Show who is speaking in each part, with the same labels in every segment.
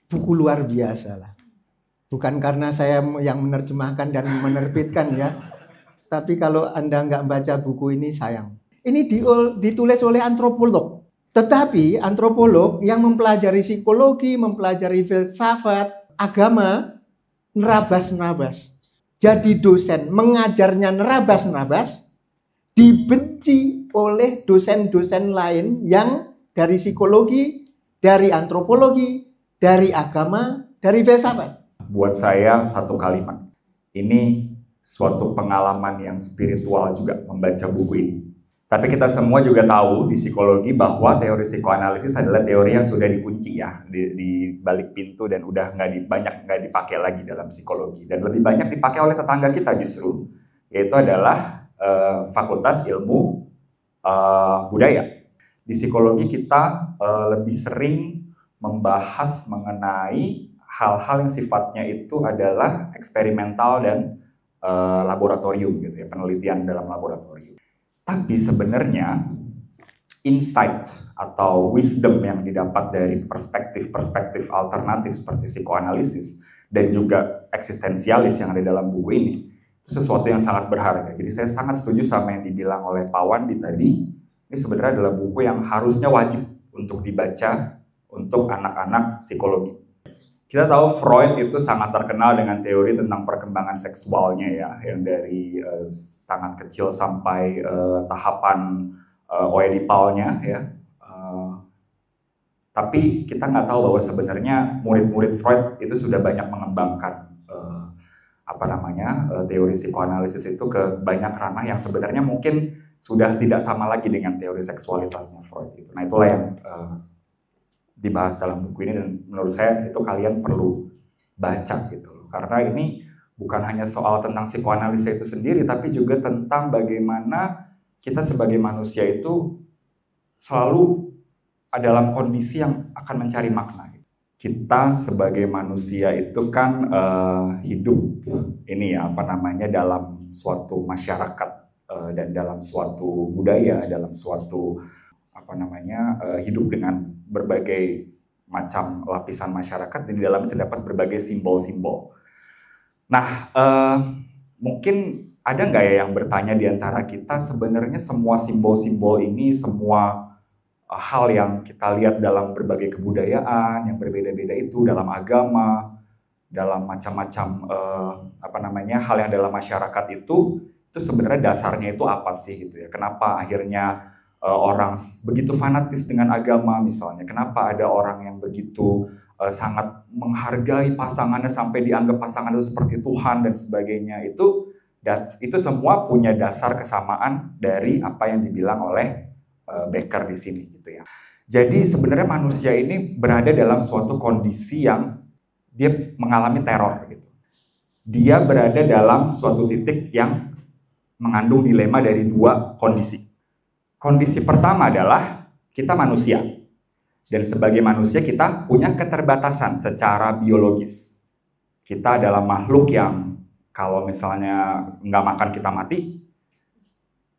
Speaker 1: buku luar biasa lah. Bukan karena saya yang menerjemahkan dan menerbitkan ya, tapi kalau Anda nggak baca buku ini sayang. Ini ditulis oleh antropolog. Tetapi antropolog yang mempelajari psikologi, mempelajari filsafat, agama, nerabas-nerabas. Jadi dosen mengajarnya nerabas-nerabas, dibenci oleh dosen-dosen lain yang dari psikologi, dari antropologi, dari agama, dari filsafat.
Speaker 2: Buat saya satu kalimat, ini suatu pengalaman yang spiritual juga membaca buku ini. Tapi kita semua juga tahu di psikologi bahwa teori psikoanalisis adalah teori yang sudah dikunci ya di balik pintu dan udah nggak dipakai lagi dalam psikologi, dan lebih banyak dipakai oleh tetangga kita justru, yaitu adalah Fakultas Ilmu Budaya. Di psikologi kita lebih sering membahas mengenai hal-hal yang sifatnya itu adalah eksperimental dan laboratorium gitu ya, penelitian dalam laboratorium. Tapi sebenarnya insight atau wisdom yang didapat dari perspektif-perspektif alternatif seperti psikoanalisis dan juga eksistensialis yang ada dalam buku ini itu sesuatu yang sangat berharga. Jadi saya sangat setuju sama yang dibilang oleh Pak Wandi tadi. Ini sebenarnya adalah buku yang harusnya wajib untuk dibaca untuk anak-anak psikologi. Kita tahu Freud itu sangat terkenal dengan teori tentang perkembangan seksualnya ya, yang dari sangat kecil sampai tahapan oedipalnya ya. Tapi kita nggak tahu bahwa sebenarnya murid-murid Freud itu sudah banyak mengembangkan teori psikoanalisis itu ke banyak ranah yang sebenarnya mungkin sudah tidak sama lagi dengan teori seksualitasnya Freud itu. Nah itulah yang dibahas dalam buku ini, dan menurut saya itu kalian perlu baca gitu loh. Karena ini bukan hanya soal tentang psikoanalisis itu sendiri, tapi juga tentang bagaimana kita sebagai manusia itu selalu dalam kondisi yang akan mencari makna. Kita sebagai manusia itu kan hidup ini ya dalam suatu masyarakat dan dalam suatu budaya, dalam suatu hidup dengan berbagai macam lapisan masyarakat, dan di dalamnya terdapat berbagai simbol-simbol. Nah, mungkin ada nggak ya yang bertanya di antara kita, sebenarnya semua simbol-simbol ini, semua hal yang kita lihat dalam berbagai kebudayaan yang berbeda-beda itu, dalam agama, dalam macam-macam hal yang dalam masyarakat itu sebenarnya dasarnya itu apa sih gitu ya? Kenapa akhirnya orang begitu fanatis dengan agama misalnya? Kenapa ada orang yang begitu sangat menghargai pasangannya sampai dianggap pasangan itu seperti Tuhan dan sebagainya? Itu semua punya dasar kesamaan dari apa yang dibilang oleh Becker di sini gitu ya. Jadi sebenarnya manusia ini berada dalam suatu kondisi yang dia mengalami teror gitu. Dia berada dalam suatu titik yang mengandung dilema dari dua kondisi. Kondisi pertama adalah kita manusia, dan sebagai manusia kita punya keterbatasan secara biologis. Kita adalah makhluk yang kalau misalnya nggak makan kita mati,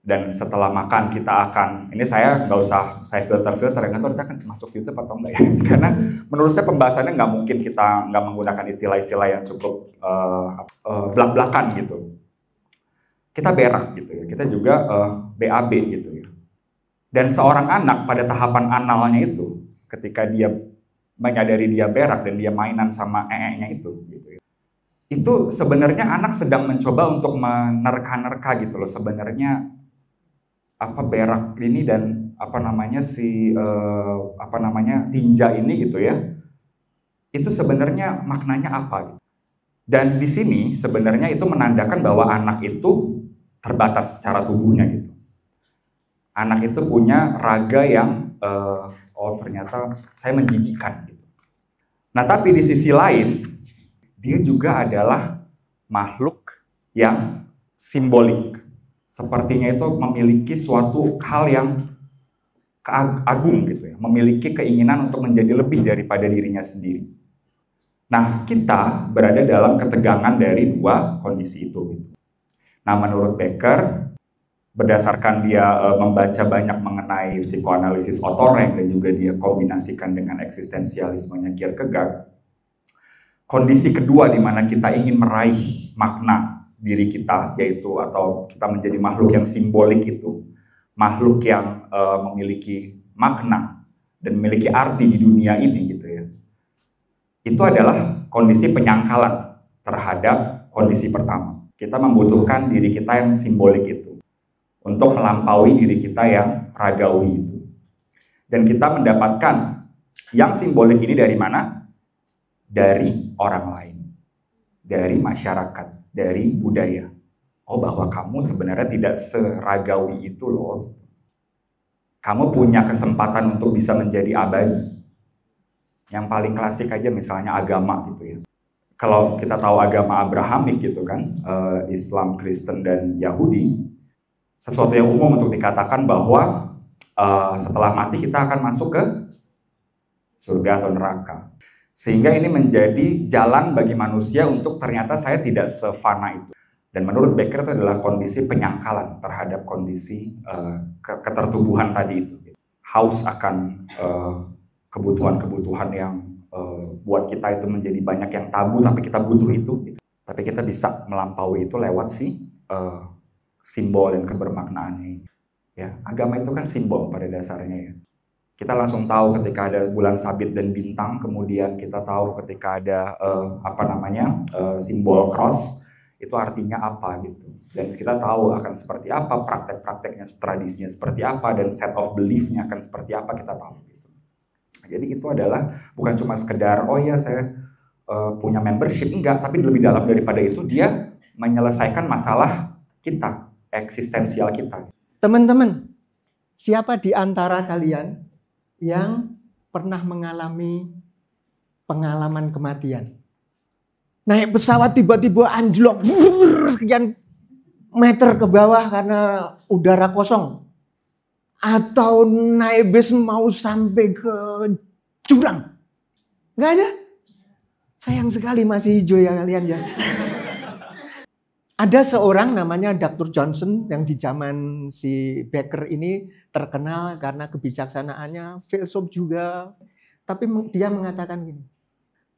Speaker 2: dan setelah makan kita akan, ini saya nggak usah saya filter-filter, nggak tahu kita akan masuk YouTube atau enggak ya, karena menurut saya pembahasannya nggak mungkin kita nggak menggunakan istilah-istilah yang cukup belak-belakan gitu. Kita berak gitu ya, kita juga BAB gitu ya. Dan seorang anak pada tahapan analnya itu, ketika dia menyadari dia berak dan dia mainan sama ee-nya itu, gitu ya. Itu sebenarnya anak sedang mencoba untuk menerka-nerka gitu loh, sebenarnya apa berak ini dan tinja ini gitu ya. Itu sebenarnya maknanya apa gitu. Dan di sini sebenarnya itu menandakan bahwa anak itu terbatas secara tubuhnya gitu. Anak itu punya raga yang ternyata saya menjijikkan gitu. Nah, tapi di sisi lain dia juga adalah makhluk yang simbolik. Sepertinya itu memiliki suatu hal yang agung gitu ya, memiliki keinginan untuk menjadi lebih daripada dirinya sendiri. Nah, kita berada dalam ketegangan dari dua kondisi itu gitu. Nah, menurut Becker, berdasarkan dia membaca banyak mengenai psikoanalisis Otto Rank dan juga dia kombinasikan dengan eksistensialismenya Kierkegaard, kondisi kedua di mana kita ingin meraih makna diri kita, yaitu atau kita menjadi makhluk yang simbolik itu, makhluk yang memiliki makna dan memiliki arti di dunia ini gitu ya. Itu adalah kondisi penyangkalan terhadap kondisi pertama. Kita membutuhkan diri kita yang simbolik itu untuk melampaui diri kita yang ragawi itu. Dan kita mendapatkan yang simbolik ini dari mana? Dari orang lain, dari masyarakat, dari budaya. Oh, bahwa kamu sebenarnya tidak seragawi itu loh. Kamu punya kesempatan untuk bisa menjadi abadi. Yang paling klasik aja misalnya agama gitu ya. Kalau kita tahu agama Abrahamik gitu kan, Islam, Kristen, dan Yahudi, sesuatu yang umum untuk dikatakan bahwa setelah mati kita akan masuk ke surga atau neraka. Sehingga ini menjadi jalan bagi manusia untuk ternyata saya tidak sefana itu. Dan menurut Becker itu adalah kondisi penyangkalan terhadap kondisi ketertubuhan tadi itu. Haus akan kebutuhan-kebutuhan yang buat kita itu menjadi banyak yang tabu, tapi kita butuh itu. Gitu. Tapi kita bisa melampaui itu lewat simbol dan kebermaknaannya. Ya, agama itu kan simbol pada dasarnya ya. Kita langsung tahu ketika ada bulan sabit dan bintang, kemudian kita tahu ketika ada simbol cross, itu artinya apa gitu. Dan kita tahu akan seperti apa, praktek-prakteknya, tradisinya seperti apa, dan set of belief-nya akan seperti apa kita tahu. Gitu. Jadi itu adalah bukan cuma sekedar, oh ya saya punya membership, enggak, tapi lebih dalam daripada itu, dia menyelesaikan masalah kita, eksistensial kita.
Speaker 1: Teman-teman, siapa di antara kalian yang pernah mengalami pengalaman kematian? Naik pesawat tiba-tiba anjlok sekian meter ke bawah karena udara kosong. Atau naik bis mau sampai ke jurang. Nggak ada? Sayang sekali masih hijau ya kalian ya. Ada seorang namanya Dr. Johnson yang di zaman si Becker ini terkenal karena kebijaksanaannya, filsuf juga. Tapi dia mengatakan gini,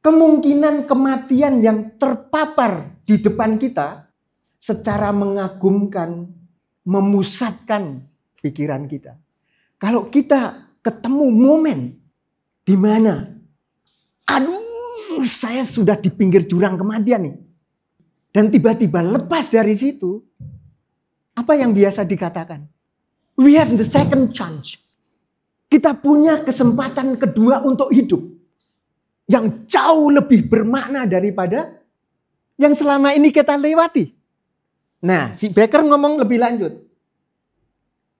Speaker 1: kemungkinan kematian yang terpapar di depan kita secara mengagumkan, memusatkan pikiran kita. Kalau kita ketemu momen di mana, aduh saya sudah di pinggir jurang kematian nih. Dan tiba-tiba lepas dari situ, apa yang biasa dikatakan? We have the second chance. Kita punya kesempatan kedua untuk hidup. Yang jauh lebih bermakna daripada yang selama ini kita lewati. Nah, si Becker ngomong lebih lanjut.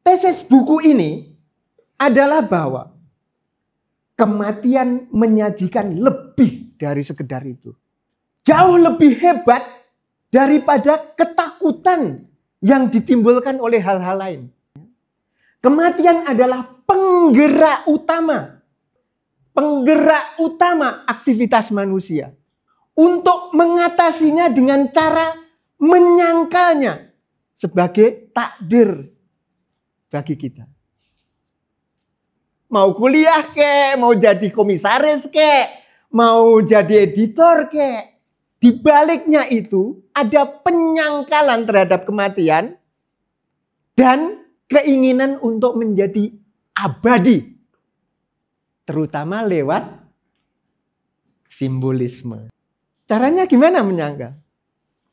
Speaker 1: Tesis buku ini adalah bahwa kematian menyajikan lebih dari sekedar itu. Jauh lebih hebat daripada ketakutan yang ditimbulkan oleh hal-hal lain. Kematian adalah penggerak utama aktivitas manusia. Untuk mengatasinya dengan cara menyangkalnya sebagai takdir bagi kita. Mau kuliah kek, mau jadi komisaris kek, mau jadi editor kek. Di baliknya itu ada penyangkalan terhadap kematian dan keinginan untuk menjadi abadi. Terutama lewat simbolisme. Caranya gimana menyangkal?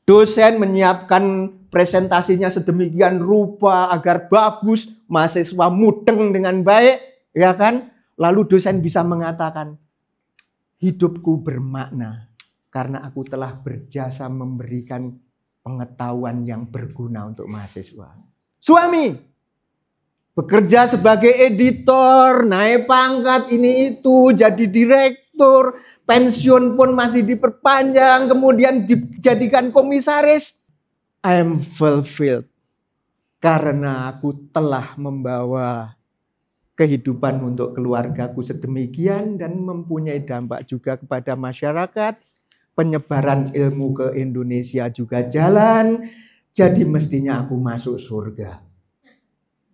Speaker 1: Dosen menyiapkan presentasinya sedemikian rupa agar bagus, mahasiswa mudeng dengan baik, ya kan? Lalu dosen bisa mengatakan, hidupku bermakna. Karena aku telah berjasa memberikan pengetahuan yang berguna untuk mahasiswa. Suami bekerja sebagai editor, naik pangkat ini itu, jadi direktur, pensiun pun masih diperpanjang, kemudian dijadikan komisaris. I am fulfilled. Karena aku telah membawa kehidupan untuk keluargaku sedemikian dan mempunyai dampak juga kepada masyarakat. Penyebaran ilmu ke Indonesia juga jalan. Jadi mestinya aku masuk surga.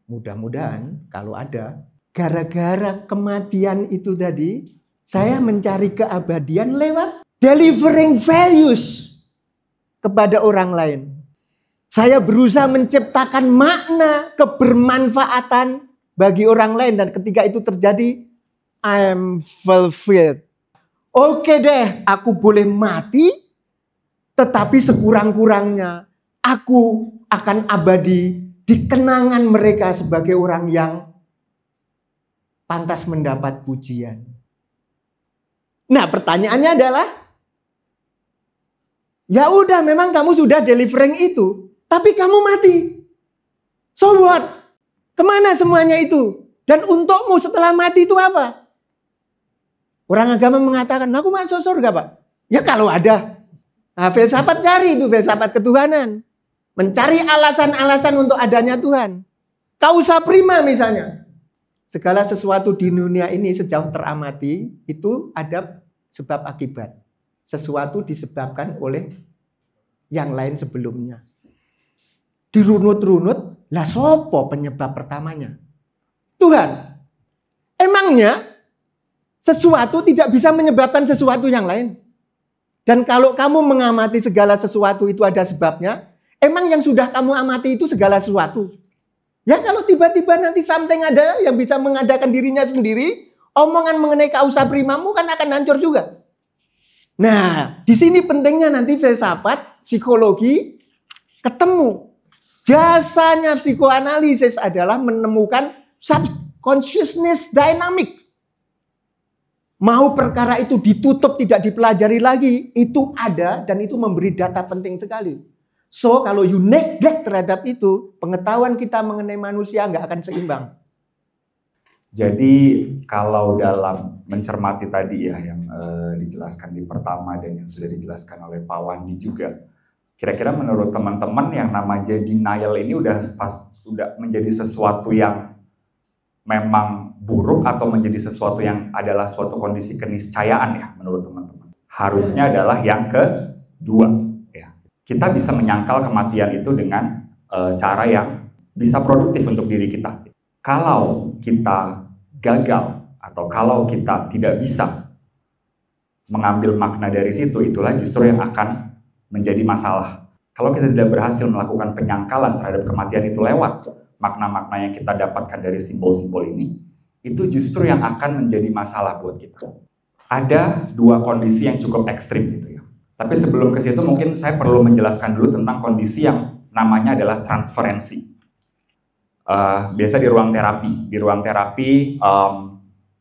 Speaker 1: Mudah-mudahan kalau ada. Gara-gara kematian itu tadi, saya mencari keabadian lewat delivering values kepada orang lain. Saya berusaha menciptakan makna kebermanfaatan bagi orang lain, dan ketika itu terjadi, I'm fulfilled. Oke deh, aku boleh mati, tetapi sekurang-kurangnya aku akan abadi di kenangan mereka sebagai orang yang pantas mendapat pujian. Nah, pertanyaannya adalah, ya udah, memang kamu sudah delivering itu, tapi kamu mati. So what? Kemana semuanya itu? Dan untukmu setelah mati itu apa? Orang agama mengatakan, aku masuk surga, Pak. Ya kalau ada. Nah, filsafat cari itu, filsafat ketuhanan. Mencari alasan-alasan untuk adanya Tuhan. Kausa prima misalnya. Segala sesuatu di dunia ini sejauh teramati, itu ada sebab akibat. Sesuatu disebabkan oleh yang lain sebelumnya. Dirunut-runut, lah sopo penyebab pertamanya? Tuhan. Emangnya sesuatu tidak bisa menyebabkan sesuatu yang lain? Dan kalau kamu mengamati segala sesuatu itu ada sebabnya, emang yang sudah kamu amati itu segala sesuatu? Ya kalau tiba-tiba nanti something ada yang bisa mengadakan dirinya sendiri, omongan mengenai kausa primamu kan akan hancur juga. Nah, di sini pentingnya nanti filsafat, psikologi ketemu. Jasanya psikoanalisis adalah menemukan subconsciousness dynamic. Mau perkara itu ditutup, tidak dipelajari lagi, itu ada dan itu memberi data penting sekali. So, kalau you neglect terhadap itu, pengetahuan kita mengenai manusia nggak akan seimbang.
Speaker 2: Jadi, kalau dalam mencermati tadi ya, yang dijelaskan di pertama dan yang sudah dijelaskan oleh Pak Wandi juga, kira-kira menurut teman-teman yang namanya denial ini udah menjadi sesuatu yang memang buruk atau menjadi sesuatu yang adalah suatu kondisi keniscayaan ya menurut teman-teman? Harusnya adalah yang kedua. Ya. Kita bisa menyangkal kematian itu dengan cara yang bisa produktif untuk diri kita. Kalau kita gagal atau kalau kita tidak bisa mengambil makna dari situ, itulah justru yang akan menjadi masalah. Kalau kita tidak berhasil melakukan penyangkalan terhadap kematian itu lewat makna-makna yang kita dapatkan dari simbol-simbol ini, itu justru yang akan menjadi masalah buat kita. Ada dua kondisi yang cukup ekstrim gitu ya. Tapi sebelum ke situ mungkin saya perlu menjelaskan dulu tentang kondisi yang namanya adalah transferensi. Biasa di ruang terapi. Di ruang terapi,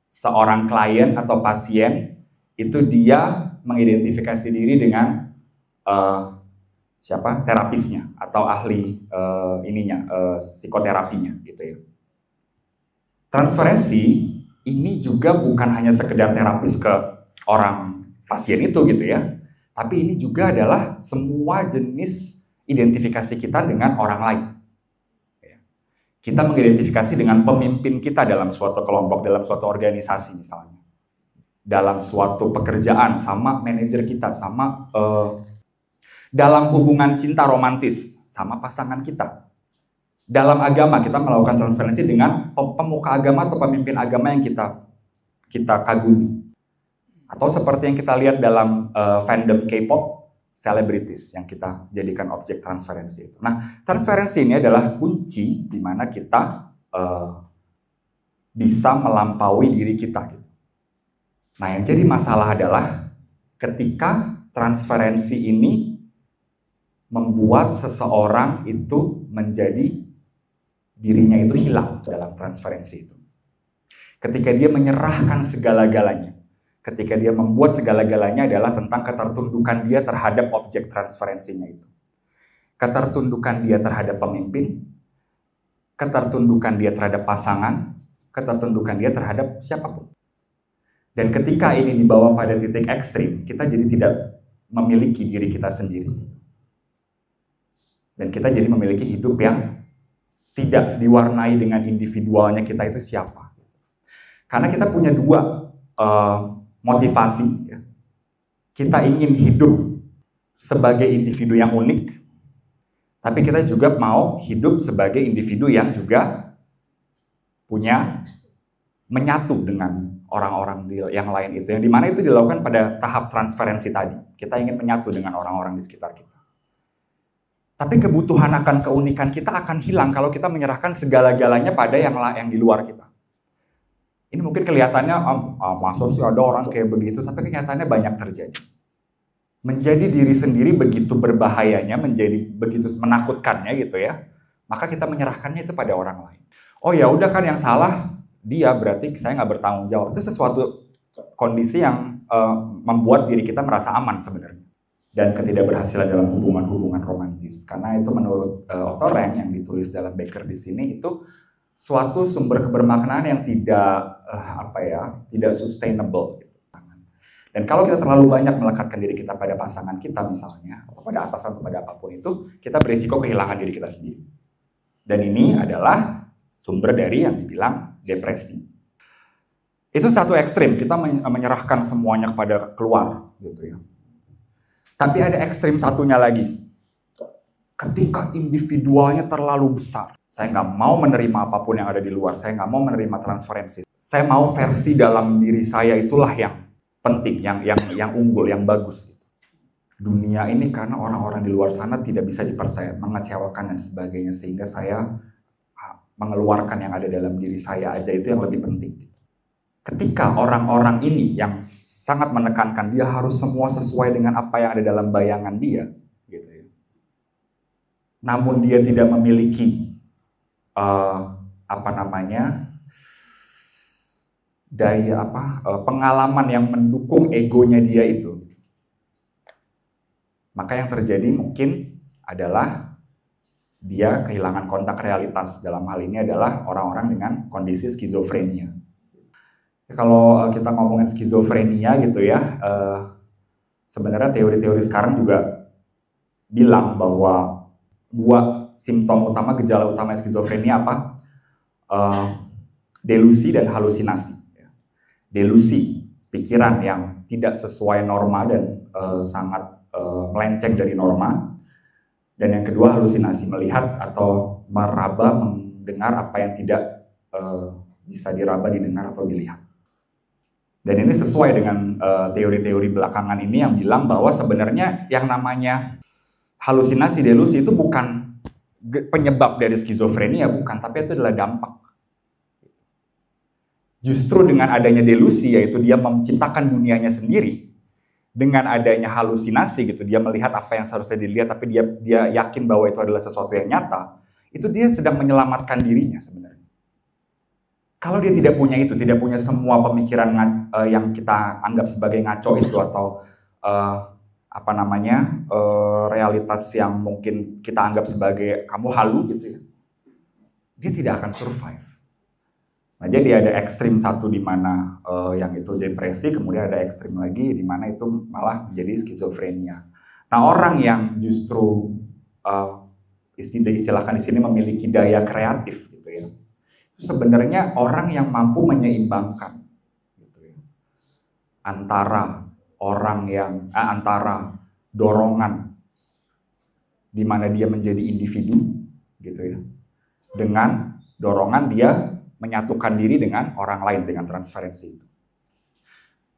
Speaker 2: seorang klien atau pasien itu dia mengidentifikasi diri dengan siapa terapisnya atau ahli psikoterapinya gitu ya. Transferensi ini juga bukan hanya sekedar terapis ke orang pasien itu gitu ya, tapi ini juga adalah semua jenis identifikasi kita dengan orang lain. Kita mengidentifikasi dengan pemimpin kita dalam suatu kelompok, dalam suatu organisasi misalnya, dalam suatu pekerjaan sama manajer kita, sama dalam hubungan cinta romantis sama pasangan kita. Dalam agama kita melakukan transferensi dengan pemuka agama atau pemimpin agama yang kita kagumi. Atau seperti yang kita lihat dalam fandom K-pop, celebrities yang kita jadikan objek transferensi itu. Nah, transferensi ini adalah kunci di mana kita bisa melampaui diri kita gitu. Nah, yang jadi masalah adalah ketika transferensi ini membuat seseorang itu menjadi dirinya itu hilang dalam transferensi itu. Ketika dia menyerahkan segala-galanya, ketika dia membuat segala-galanya adalah tentang ketertundukan dia terhadap objek transferensinya itu. Ketertundukan dia terhadap pemimpin, ketertundukan dia terhadap pasangan, ketertundukan dia terhadap siapapun. Dan ketika ini dibawa pada titik ekstrim, kita jadi tidak memiliki diri kita sendiri. Dan kita jadi memiliki hidup yang tidak diwarnai dengan individualnya kita itu siapa. Karena kita punya dua motivasi. Ya. Kita ingin hidup sebagai individu yang unik, tapi kita juga mau hidup sebagai individu yang juga punya menyatu dengan orang-orang yang lain itu, yang dimana itu dilakukan pada tahap transferensi tadi. Kita ingin menyatu dengan orang-orang di sekitar kita. Tapi kebutuhan akan keunikan kita akan hilang kalau kita menyerahkan segala-galanya pada yang di luar kita. Ini mungkin kelihatannya, masa sih ada orang kayak begitu, tapi kenyataannya banyak terjadi. Menjadi diri sendiri begitu berbahayanya, menjadi begitu menakutkannya gitu ya, maka kita menyerahkannya itu pada orang lain. Oh ya udah kan yang salah dia, berarti saya nggak bertanggung jawab. Itu sesuatu kondisi yang membuat diri kita merasa aman sebenarnya. Dan ketidakberhasilan dalam hubungan-hubungan romantis. Karena itu menurut Otto Rank yang ditulis dalam Becker di sini, itu suatu sumber kebermaknaan yang tidak sustainable gitu. Dan kalau kita terlalu banyak melekatkan diri kita pada pasangan kita misalnya, atau pada atasan atau pada apapun itu, kita berisiko kehilangan diri kita sendiri. Dan ini adalah sumber dari yang dibilang depresi. Itu satu ekstrim, kita menyerahkan semuanya kepada keluar gitu ya. Tapi ada ekstrim satunya lagi. Ketika individualnya terlalu besar, saya nggak mau menerima apapun yang ada di luar, saya nggak mau menerima transferensi. Saya mau versi dalam diri saya itulah yang penting, yang unggul, yang bagus. Dunia ini karena orang-orang di luar sana tidak bisa dipercaya, mengecewakan dan sebagainya, sehingga saya mengeluarkan yang ada dalam diri saya aja itu yang lebih penting. Ketika orang-orang ini yang sangat menekankan dia harus semua sesuai dengan apa yang ada dalam bayangan dia, gitu ya. Namun dia tidak memiliki pengalaman yang mendukung egonya dia itu. Maka yang terjadi mungkin adalah dia kehilangan kontak realitas. Dalam hal ini adalah orang-orang dengan kondisi skizofrenia. Kalau kita ngomongin skizofrenia gitu ya, sebenarnya teori-teori sekarang juga bilang bahwa dua simptom utama, gejala utama skizofrenia apa? Delusi dan halusinasi. Delusi, pikiran yang tidak sesuai norma dan sangat melenceng dari norma. Dan yang kedua halusinasi, melihat atau meraba, mendengar apa yang tidak bisa diraba, didengar atau dilihat. Dan ini sesuai dengan teori-teori belakangan ini yang bilang bahwa sebenarnya yang namanya halusinasi, delusi itu bukan penyebab dari skizofrenia, bukan, tapi itu adalah dampak. Justru dengan adanya delusi, yaitu dia menciptakan dunianya sendiri, dengan adanya halusinasi gitu, dia melihat apa yang seharusnya dilihat, tapi dia yakin bahwa itu adalah sesuatu yang nyata, itu dia sedang menyelamatkan dirinya sebenarnya. Kalau dia tidak punya itu, tidak punya semua pemikiran yang kita anggap sebagai ngaco itu, atau realitas yang mungkin kita anggap sebagai kamu halu gitu ya, dia tidak akan survive. Nah, jadi ada ekstrim satu di mana yang itu depresi, kemudian ada ekstrim lagi di mana itu malah menjadi skizofrenia. Nah, orang yang justru istilahkan di sini memiliki daya kreatif gitu ya, itu sebenarnya orang yang mampu menyeimbangkan gitu ya, antara dorongan di mana dia menjadi individu gitu ya, dengan dorongan dia menyatukan diri dengan orang lain dengan transferensi itu.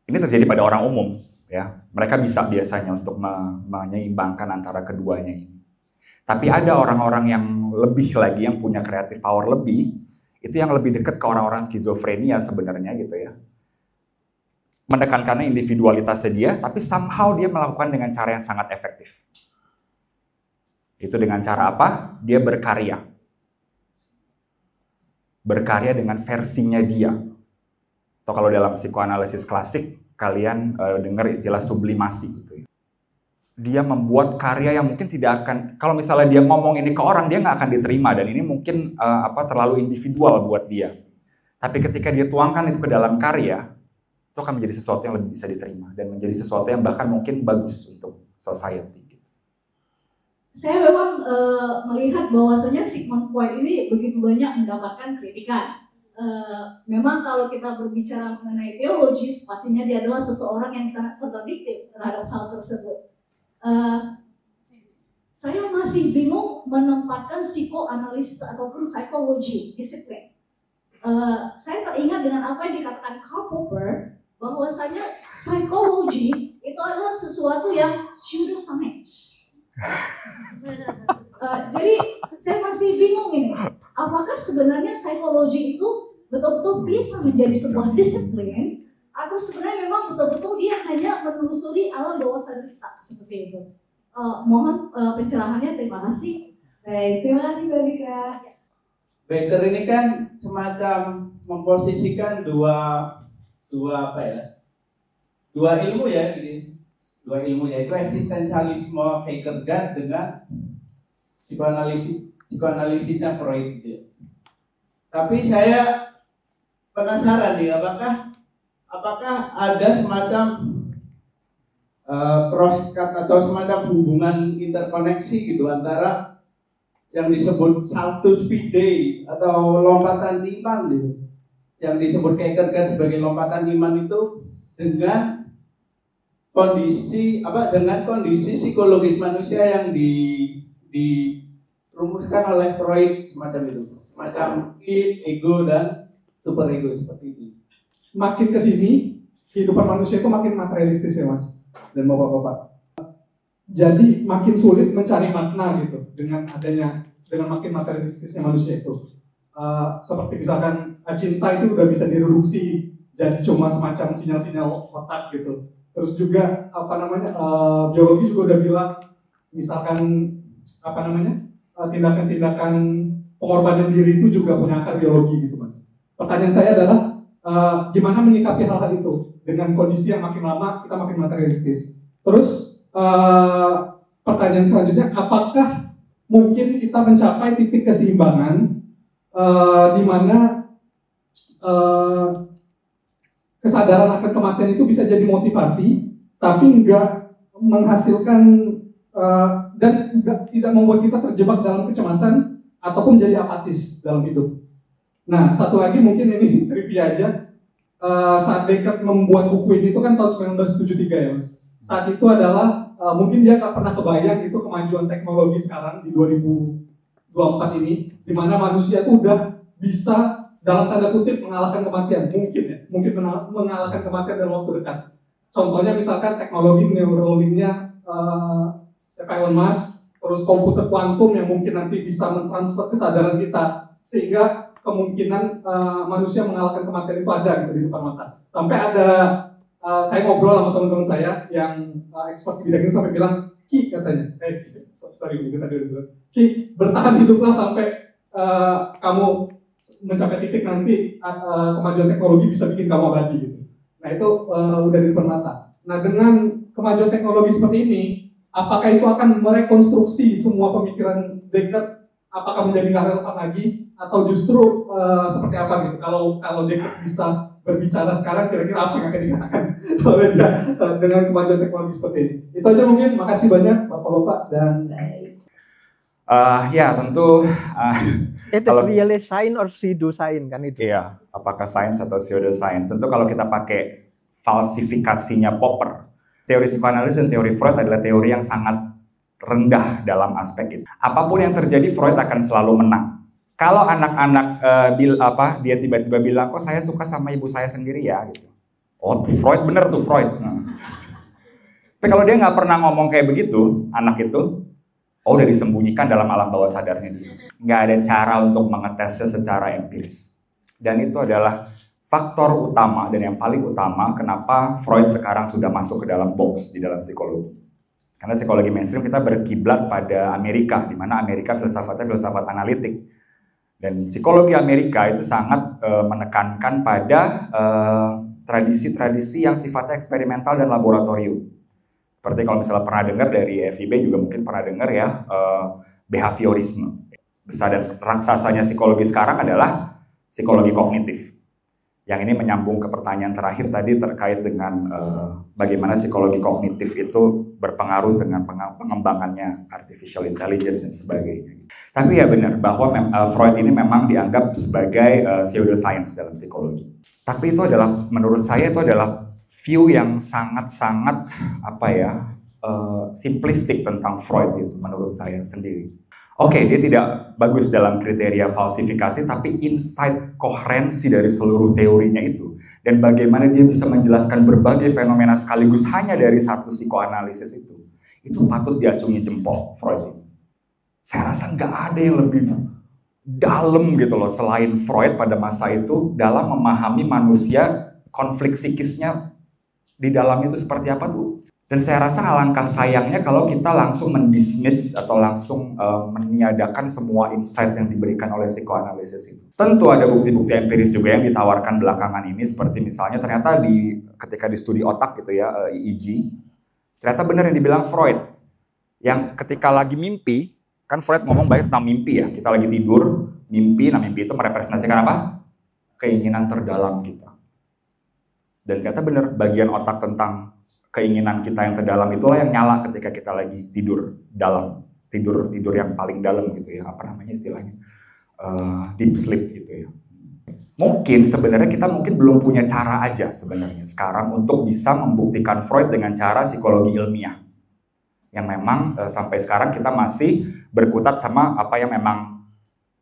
Speaker 2: Ini terjadi pada orang umum, ya. Mereka bisa biasanya untuk menyeimbangkan antara keduanya ini. Tapi ada orang-orang yang lebih lagi, yang punya creative power lebih, itu yang lebih dekat ke orang-orang skizofrenia sebenarnya gitu ya. Menekankannya individualitasnya dia, tapi somehow dia melakukan dengan cara yang sangat efektif. Itu dengan cara apa? Dia berkarya. Berkarya dengan versinya dia. Atau kalau dalam psikoanalisis klasik, kalian dengar istilah sublimasi gitu ya. Dia membuat karya yang mungkin tidak akan, kalau misalnya dia ngomong ini ke orang, dia nggak akan diterima, dan ini mungkin terlalu individual buat dia. Tapi ketika dia tuangkan itu ke dalam karya, itu akan menjadi sesuatu yang lebih bisa diterima, dan menjadi sesuatu yang bahkan mungkin bagus untuk society.
Speaker 3: Saya memang melihat bahwasanya Sigmund Freud ini begitu banyak mendapatkan kritikan. Memang kalau kita berbicara mengenai teologis, pastinya dia adalah seseorang yang sangat kontradiktif terhadap hal tersebut. Saya masih bingung menempatkan psikoanalisis ataupun psikologi disiplin. saya teringat dengan apa yang dikatakan Karl Popper, bahwasanya psikologi itu adalah sesuatu yang pseudoscience. Jadi saya masih bingung ini, apakah sebenarnya psikologi itu betul-betul bisa menjadi sebuah disiplin, atau sebenarnya memang betul-betul dia hanya menelusuri alam bawah sadar kita seperti itu. Mohon pencerahannya, terima kasih.
Speaker 4: Baik, terima kasih Mbak Dika. Becker ini kan semacam memposisikan dua ilmu ya, dua ilmu, yaitu eksistensialisme Kierkegaard dengan psikoanalisisnya Freud gitu ya. Tapi saya penasaran nih, apakah ada semacam crosscut atau semacam hubungan interkoneksi gitu antara yang disebut saltus fidei atau lompatan iman gitu, yang disebut Kierkegaard sebagai lompatan iman itu dengan kondisi psikologis manusia yang dirumuskan oleh Freud, semacam itu, semacam id, ego dan superego seperti itu.
Speaker 5: Makin kesini kehidupan manusia itu makin materialistis ya Mas dan bapak-bapak. Jadi makin sulit mencari makna gitu dengan makin materialistisnya manusia itu. Seperti misalkan cinta itu udah bisa direduksi jadi cuma semacam sinyal-sinyal otak gitu. Terus juga biologi juga udah bilang misalkan tindakan-tindakan pengorbanan diri itu juga punya akar biologi gitu Mas. Pertanyaan saya adalah gimana menyikapi hal-hal itu dengan kondisi yang makin lama kita makin materialistis. Terus pertanyaan selanjutnya, apakah mungkin kita mencapai titik keseimbangan di mana kesadaran akan kematian itu bisa jadi motivasi, tapi enggak menghasilkan dan tidak membuat kita terjebak dalam kecemasan ataupun jadi apatis dalam hidup. Nah, satu lagi mungkin ini trivia aja. Saat Beckett membuat buku ini itu kan tahun 1973 ya Mas. Saat itu adalah mungkin dia nggak pernah kebayang itu kemajuan teknologi sekarang di 2024 ini, di mana manusia itu udah bisa dalam tanda kutip mengalahkan kematian, mungkin mengalahkan kematian dalam waktu dekat. Contohnya misalkan teknologi Neuralink-nya Elon Musk, terus komputer kuantum yang mungkin nanti bisa mentransfer kesadaran kita sehingga kemungkinan manusia mengalahkan kematian itu ada gitu di depan mata. Sampai ada saya ngobrol sama teman-teman saya yang expert di bidang ini sampai bilang, Ki katanya, Ki bertahan hiduplah sampai kamu mencapai titik nanti kemajuan teknologi bisa bikin kamu abadi gitu. Nah itu udah di depan mata. Nah dengan kemajuan teknologi seperti ini, apakah itu akan merekonstruksi semua pemikiran Descartes? Apakah menjadi nggak relevan lagi? Atau justru seperti apa gitu? Kalau Descartes bisa berbicara sekarang, kira-kira apa yang akan dikatakan oleh dia dengan kemajuan teknologi seperti ini? Itu aja mungkin. Makasih banyak Bapak-Bapak dan
Speaker 2: ya tentu
Speaker 1: It is really science or pseudoscience kan itu?
Speaker 2: Iya, apakah sains atau pseudoscience? Tentu kalau kita pakai falsifikasinya Popper, teori psikoanalisis dan teori Freud adalah teori yang sangat rendah dalam aspek itu. Apapun yang terjadi, Freud akan selalu menang. Kalau anak-anak dia tiba-tiba bilang, kok saya suka sama ibu saya sendiri ya, gitu. Oh, Freud bener tuh Freud. Tapi kalau dia nggak pernah ngomong kayak begitu, anak itu, udah disembunyikan dalam alam bawah sadarnya dia. Nggak ada cara untuk mengetesnya secara empiris. Dan itu adalah faktor utama dan yang paling utama kenapa Freud sekarang sudah masuk ke dalam box di dalam psikologi. Karena psikologi mainstream kita berkiblat pada Amerika, di mana Amerika filsafatnya filsafat analitik. Dan psikologi Amerika itu sangat menekankan pada tradisi-tradisi yang sifatnya eksperimental dan laboratorium. Seperti kalau misalnya pernah dengar dari FIB juga mungkin pernah dengar ya, behaviorisme. Besar dan raksasanya psikologi sekarang adalah psikologi kognitif. Yang ini menyambung ke pertanyaan terakhir tadi terkait dengan bagaimana psikologi kognitif itu berpengaruh dengan pengembangannya artificial intelligence dan sebagainya. Tapi ya benar bahwa Freud ini memang dianggap sebagai pseudoscience dalam psikologi. Tapi itu adalah, menurut saya itu adalah view yang sangat-sangat simplistik tentang Freud itu menurut saya sendiri. Oke, dia tidak bagus dalam kriteria falsifikasi, tapi insight koherensi dari seluruh teorinya itu. Dan bagaimana dia bisa menjelaskan berbagai fenomena sekaligus hanya dari satu psikoanalisis itu patut diacungi jempol Freud. Saya rasa nggak ada yang lebih dalam gitu loh selain Freud pada masa itu dalam memahami manusia, konflik psikisnya di dalam itu seperti apa tuh. Dan saya rasa alangkah sayangnya kalau kita langsung mendismiss atau langsung meniadakan semua insight yang diberikan oleh psikoanalisis itu. Tentu ada bukti-bukti empiris juga yang ditawarkan belakangan ini, seperti misalnya ternyata ketika di studi otak gitu ya, EEG, ternyata benar yang dibilang Freud, yang ketika lagi mimpi, kan Freud ngomong banyak tentang mimpi ya, kita lagi tidur, mimpi, nah mimpi itu merepresentasikan apa? Keinginan terdalam kita. Dan ternyata benar, bagian otak tentang keinginan kita yang terdalam itulah yang nyala ketika kita lagi tidur dalam, tidur yang paling dalam gitu ya, apa namanya istilahnya, deep sleep gitu ya. Mungkin sebenarnya kita belum punya cara aja sebenarnya sekarang untuk bisa membuktikan Freud dengan cara psikologi ilmiah, yang memang sampai sekarang kita masih berkutat sama apa yang memang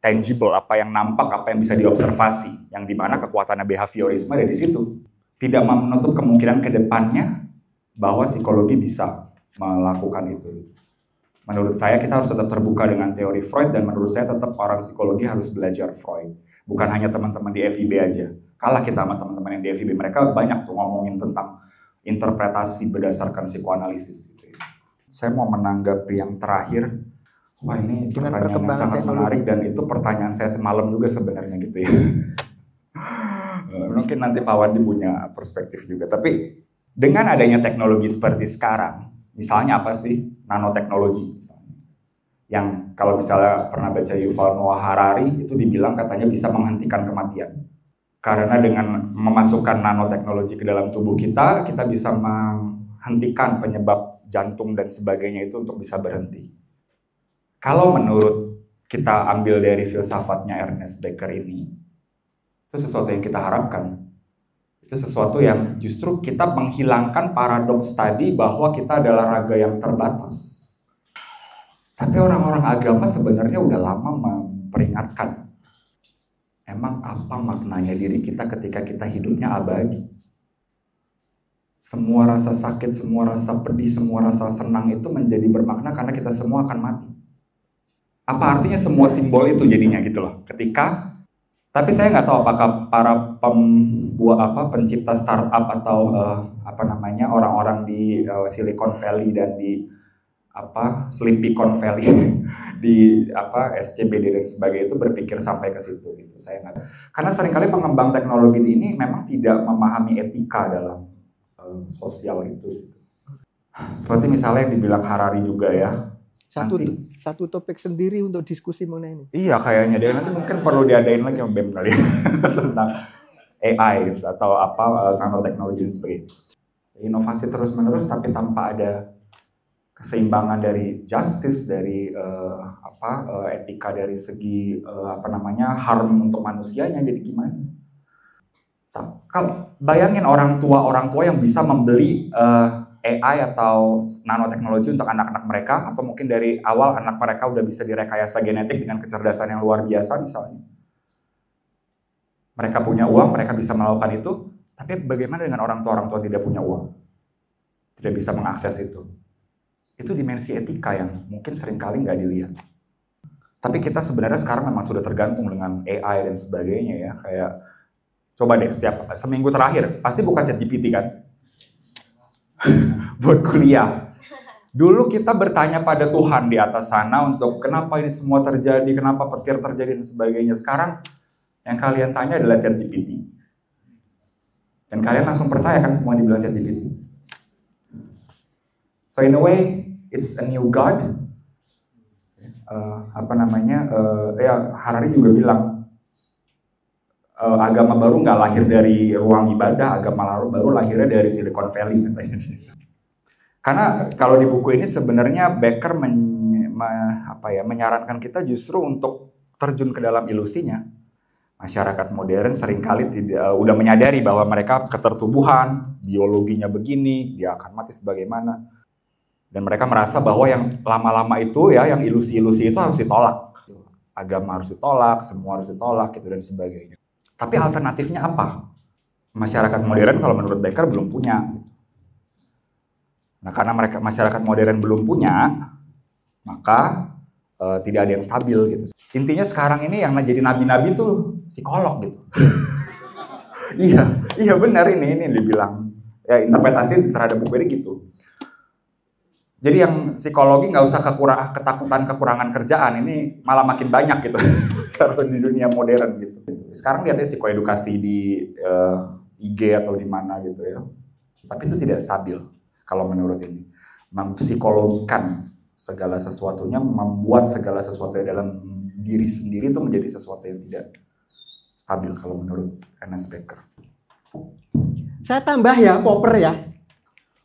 Speaker 2: tangible, apa yang nampak, apa yang bisa diobservasi, yang dimana kekuatannya behaviorisme ada di situ. Tidak menutup kemungkinan ke depannya bahwa psikologi bisa melakukan itu. Menurut saya kita harus tetap terbuka dengan teori Freud, dan menurut saya tetap orang psikologi harus belajar Freud. Bukan hanya teman-teman di FIB aja. Kalah kita sama teman-teman yang di FIB, mereka banyak tuh ngomongin tentang interpretasi berdasarkan psikoanalisis. Gitu ya. Saya mau menanggapi yang terakhir. Wah, ini pertanyaan yang sangat menarik, dan itu pertanyaan saya semalam juga sebenarnya gitu ya. Mungkin nanti Pak Wandi punya perspektif juga, tapi dengan adanya teknologi seperti sekarang, misalnya apa sih? Nanoteknologi misalnya. Yang kalau misalnya pernah baca Yuval Noah Harari, itu dibilang katanya bisa menghentikan kematian. Karena dengan memasukkan nanoteknologi ke dalam tubuh kita, kita bisa menghentikan penyebab jantung dan sebagainya itu untuk bisa berhenti. Kalau menurut kita ambil dari filsafatnya Ernest Becker ini, itu sesuatu yang kita harapkan. Itu sesuatu yang justru kita menghilangkan paradoks tadi bahwa kita adalah raga yang terbatas. Tapi orang-orang agama sebenarnya udah lama memperingatkan. Emang apa maknanya diri kita ketika kita hidupnya abadi? Semua rasa sakit, semua rasa pedih, semua rasa senang itu menjadi bermakna karena kita semua akan mati. Apa artinya semua simbol itu jadinya gitu loh. Tapi saya nggak tahu apakah para pencipta startup atau orang-orang di Silicon Valley dan di Sleepycon Valley di SCBD dan sebagainya itu berpikir sampai ke situ gitu. Saya nggak tahu. Karena seringkali pengembang teknologi ini memang tidak memahami etika dalam sosial itu. Gitu. Seperti misalnya yang dibilang Harari juga ya.
Speaker 1: Satu topik sendiri untuk diskusi mengenai ini.
Speaker 2: Iya kayaknya dia nanti mungkin perlu diadain lagi sama BEM kali tentang AI gitu, atau nanoteknologi dan sebagainya. Inovasi terus menerus tapi tanpa ada keseimbangan dari justice, dari etika dari segi harm untuk manusianya, jadi gimana? Kalau bayangin orang tua yang bisa membeli AI atau nanoteknologi untuk anak-anak mereka, atau mungkin dari awal anak mereka udah bisa direkayasa genetik dengan kecerdasan yang luar biasa misalnya. Mereka punya uang, mereka bisa melakukan itu, tapi bagaimana dengan orang tua yang tidak punya uang? Tidak bisa mengakses itu. Itu dimensi etika yang mungkin seringkali nggak dilihat. Tapi kita sebenarnya sekarang memang sudah tergantung dengan AI dan sebagainya ya. Kayak, coba deh seminggu terakhir, pasti buka ChatGPT kan? Buat kuliah. Dulu kita bertanya pada Tuhan di atas sana untuk kenapa ini semua terjadi, kenapa petir terjadi dan sebagainya. Sekarang yang kalian tanya adalah ChatGPT. Dan kalian langsung percaya kan semua dibilang ChatGPT. So in a way, it's a new God. Harari juga bilang agama baru nggak lahir dari ruang ibadah, agama baru lahirnya dari Silicon Valley katanya. Karena kalau di buku ini sebenarnya Becker menyarankan kita justru untuk terjun ke dalam ilusinya. Masyarakat modern seringkali udah menyadari bahwa mereka ketertubuhan, biologinya begini, dia akan mati sebagaimana. Dan mereka merasa bahwa yang lama-lama itu ya, yang ilusi-ilusi itu harus ditolak. Agama harus ditolak, semua harus ditolak gitu dan sebagainya. Tapi alternatifnya apa? Masyarakat modern kalau menurut Becker belum punya. Nah, karena masyarakat modern belum punya, maka tidak ada yang stabil gitu. Intinya sekarang ini yang jadi nabi-nabi tuh psikolog gitu. Iya benar ini dibilang ya, interpretasi terhadap buku ini gitu. Jadi yang psikologi nggak usah ketakutan kekurangan kerjaan, ini malah makin banyak gitu kalau di dunia modern gitu. Sekarang lihatnya psikoedukasi di IG atau di mana gitu ya, tapi itu tidak stabil kalau menurut ini. Mempsikologikan segala sesuatunya, membuat segala sesuatu dalam diri sendiri itu menjadi sesuatu yang tidak stabil kalau menurut Ernest Becker.
Speaker 1: Saya tambah ya, Popper ya.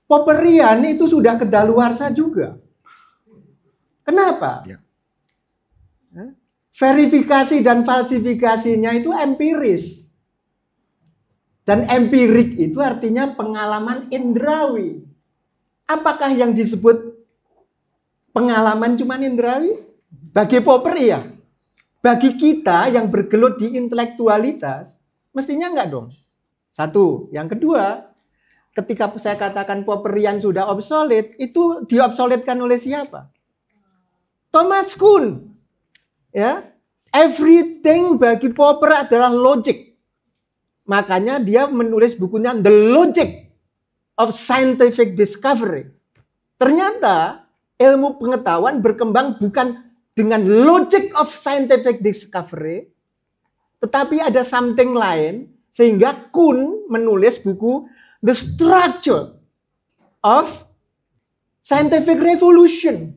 Speaker 1: Popperian itu sudah kedaluarsa juga. Kenapa?
Speaker 2: Ya.
Speaker 1: Verifikasi dan falsifikasinya itu empiris. Dan empirik itu artinya pengalaman indrawi. Apakah yang disebut pengalaman cuma indrawi? Bagi Popper ya. Bagi kita yang bergelut di intelektualitas, mestinya enggak dong. Satu. Yang kedua, ketika saya katakan Popperian sudah obsolete, itu diobsoletkan oleh siapa? Thomas Kuhn. Ya, everything bagi Popper adalah logic. Makanya dia menulis bukunya The Logic of Scientific Discovery. Ternyata ilmu pengetahuan berkembang bukan dengan logic of scientific discovery, tetapi ada something lain, sehingga Kuhn menulis buku The Structure of Scientific Revolution.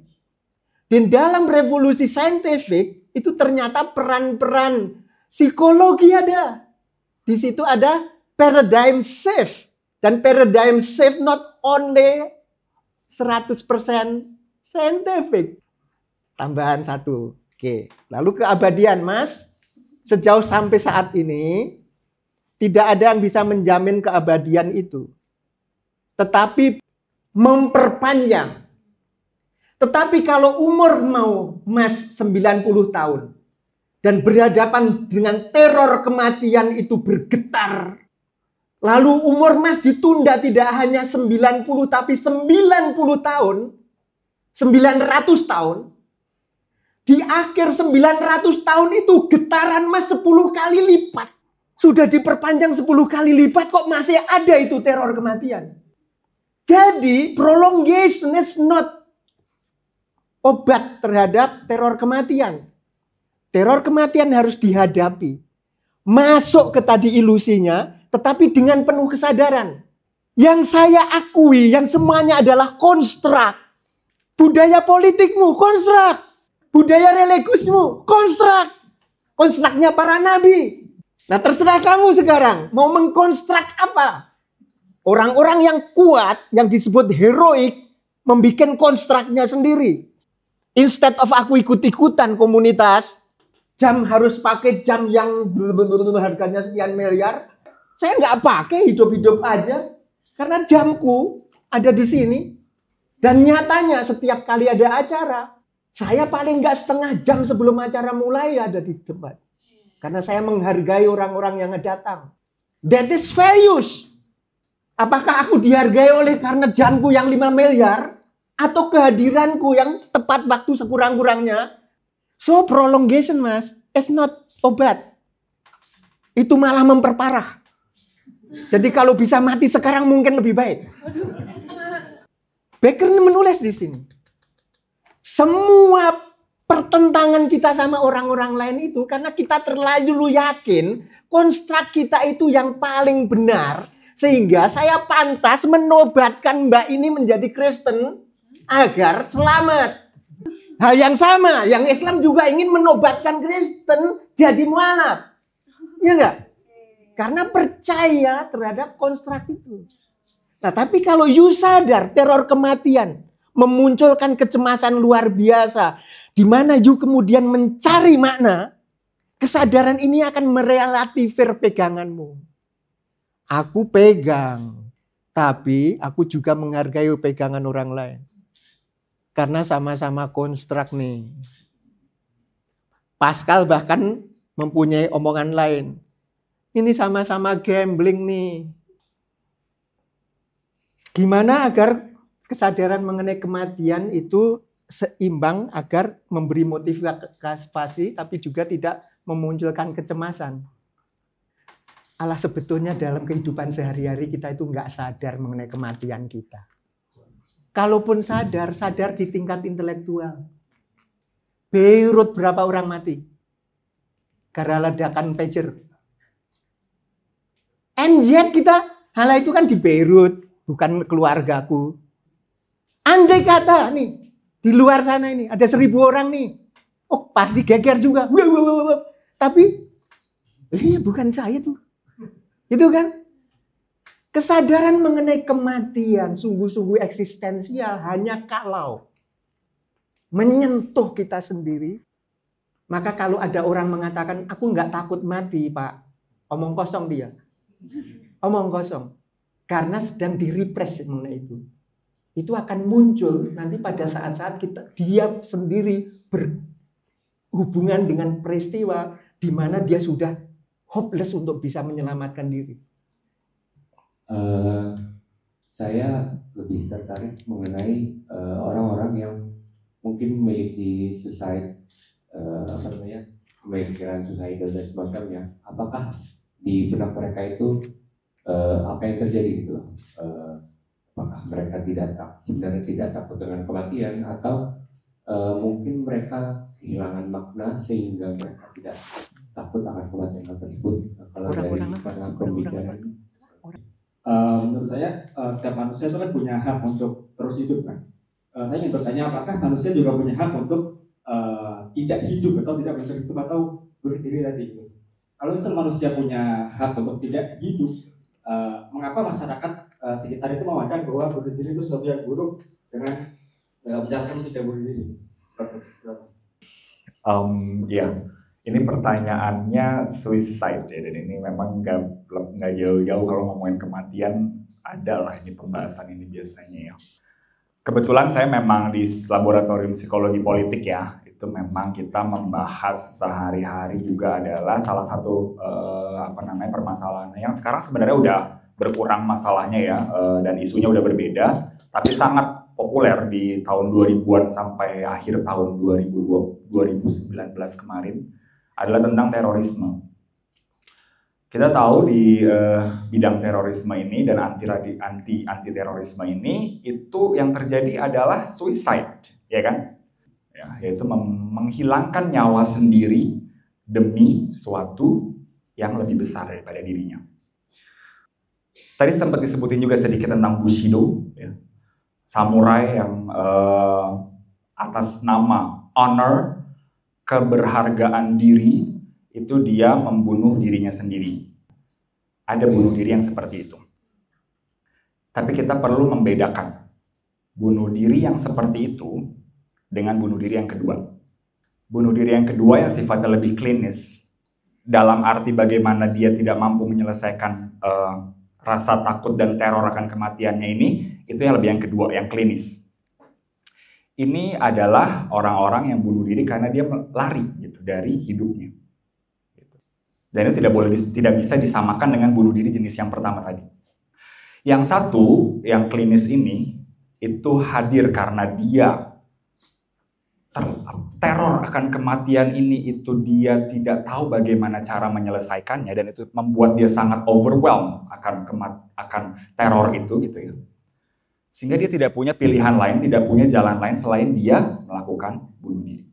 Speaker 1: Dan dalam revolusi saintifik itu ternyata peran-peran psikologi ada. Di situ ada paradigm shift. Dan paradigm shift not only 100% scientific. Tambahan satu. Oke. Lalu keabadian, Mas. Sejauh sampai saat ini tidak ada yang bisa menjamin keabadian itu. Tetapi memperpanjang. Tetapi kalau umur mau Mas 90 tahun. Dan berhadapan dengan teror kematian itu bergetar. Lalu umur Mas ditunda tidak hanya 90 tapi 90 tahun. 900 tahun. Di akhir 900 tahun itu getaran Mas 10 kali lipat. Sudah diperpanjang 10 kali lipat kok masih ada itu teror kematian. Jadi prolongation is not obat terhadap teror kematian. Teror kematian harus dihadapi. Masuk ke tadi ilusinya, tetapi dengan penuh kesadaran. Yang saya akui, yang semuanya adalah konstruk. Budaya politikmu, konstruk. Budaya religiusmu, konstruk. Konstruknya para nabi. Nah terserah kamu sekarang mau mengkonstruk apa. Orang-orang yang kuat yang disebut heroik membuat konstruknya sendiri. Instead of aku ikut-ikutan komunitas, jam harus pakai jam yang harganya sekian miliar. Saya nggak pakai, hidup-hidup aja. Karena jamku ada di sini. Dan nyatanya setiap kali ada acara, saya paling nggak setengah jam sebelum acara mulai ada di tempat. Karena saya menghargai orang-orang yang datang. That is values. Apakah aku dihargai oleh karena jamku yang 5 miliar? Atau kehadiranku yang tepat waktu sekurang-kurangnya? So prolongation, Mas, is not obat. Itu malah memperparah. Jadi kalau bisa mati sekarang mungkin lebih baik. Becker menulis di sini. Semua pertentangan kita sama orang-orang lain itu karena kita terlalu yakin konstruk kita itu yang paling benar. Sehingga saya pantas menobatkan Mbak ini menjadi Kristen agar selamat. Hal yang sama, yang Islam juga ingin menobatkan Kristen jadi mualaf. Ya enggak? Karena percaya terhadap konstruk itu. Nah, tapi kalau you sadar teror kematian memunculkan kecemasan luar biasa, di mana you kemudian mencari makna, kesadaran ini akan merelativir peganganmu. Aku pegang, tapi aku juga menghargai pegangan orang lain. Karena sama-sama konstruk nih. Pascal bahkan mempunyai omongan lain. Ini sama-sama gambling nih. Gimana agar kesadaran mengenai kematian itu seimbang agar memberi motivasi tapi juga tidak memunculkan kecemasan. Allah, sebetulnya dalam kehidupan sehari-hari kita itu nggak sadar mengenai kematian kita. Kalaupun sadar di tingkat intelektual. Beirut berapa orang mati? Karena ledakan pager. And yet kita, hal itu kan di Beirut, bukan keluargaku. Andai kata nih, di luar sana ini ada 1.000 orang nih. Oh, pasti geger juga. Tapi, bukan saya tuh. Itu kan. Kesadaran mengenai kematian sungguh-sungguh eksistensial hanya kalau menyentuh kita sendiri. Maka kalau ada orang mengatakan, aku nggak takut mati, Pak. Omong kosong dia. Omong kosong. Karena sedang direpress mengenai itu. Itu akan muncul nanti pada saat-saat dia sendiri berhubungan dengan peristiwa di mana dia sudah hopeless untuk bisa menyelamatkan diri.
Speaker 6: Saya lebih tertarik mengenai orang-orang yang mungkin memiliki pemikiran suicidal dan semacamnya. Apakah di benak mereka itu apa yang terjadi gitu loh? Apakah mereka sebenarnya tidak takut dengan kematian, atau mungkin mereka kehilangan makna sehingga mereka tidak takut akan kematian tersebut? Kalau dari para pembicaraan,
Speaker 7: menurut saya setiap manusia itu kan punya hak untuk terus hidup kan. Saya ingin bertanya, apakah manusia juga punya hak untuk tidak hidup atau tidak bisa hidup atau bunuh diri tadi? Kalau misal manusia punya hak untuk tidak hidup, mengapa masyarakat sekitar itu memandang bahwa bunuh diri itu sesuatu yang buruk dengan menyarankan tidak bunuh diri?
Speaker 2: Ya, ini pertanyaannya suicide ya, dan ini memang nggak jauh-jauh kalau ngomongin kematian, ada lah ini pembahasan ini biasanya ya. Kebetulan saya memang di laboratorium psikologi politik ya, itu memang kita membahas sehari-hari juga adalah salah satu permasalahan yang sekarang sebenarnya udah berkurang masalahnya ya, dan isunya udah berbeda, tapi sangat populer di tahun 2000-an sampai akhir tahun 2019 kemarin adalah tentang terorisme. Kita tahu di bidang terorisme ini dan anti terorisme ini itu yang terjadi adalah suicide, ya kan? Ya, yaitu menghilangkan nyawa sendiri demi suatu yang lebih besar daripada dirinya. Tadi sempat disebutin juga sedikit tentang Bushido, ya. Samurai yang atas nama honor, keberhargaan diri, itu dia membunuh dirinya sendiri. Ada bunuh diri yang seperti itu. Tapi kita perlu membedakan bunuh diri yang seperti itu dengan bunuh diri yang kedua. Bunuh diri yang kedua yang sifatnya lebih klinis, dalam arti bagaimana dia tidak mampu menyelesaikan rasa takut dan teror akan kematiannya ini, itu yang lebih yang kedua, yang klinis. Ini adalah orang-orang yang bunuh diri karena dia lari gitu dari hidupnya. Dan itu tidak bisa disamakan dengan bunuh diri jenis yang pertama tadi. Yang satu, yang klinis ini, itu hadir karena dia teror akan kematian ini, itu dia tidak tahu bagaimana cara menyelesaikannya, dan itu membuat dia sangat overwhelmed akan teror itu gitu ya. Sehingga dia tidak punya pilihan lain, tidak punya jalan lain selain dia melakukan bunuh diri.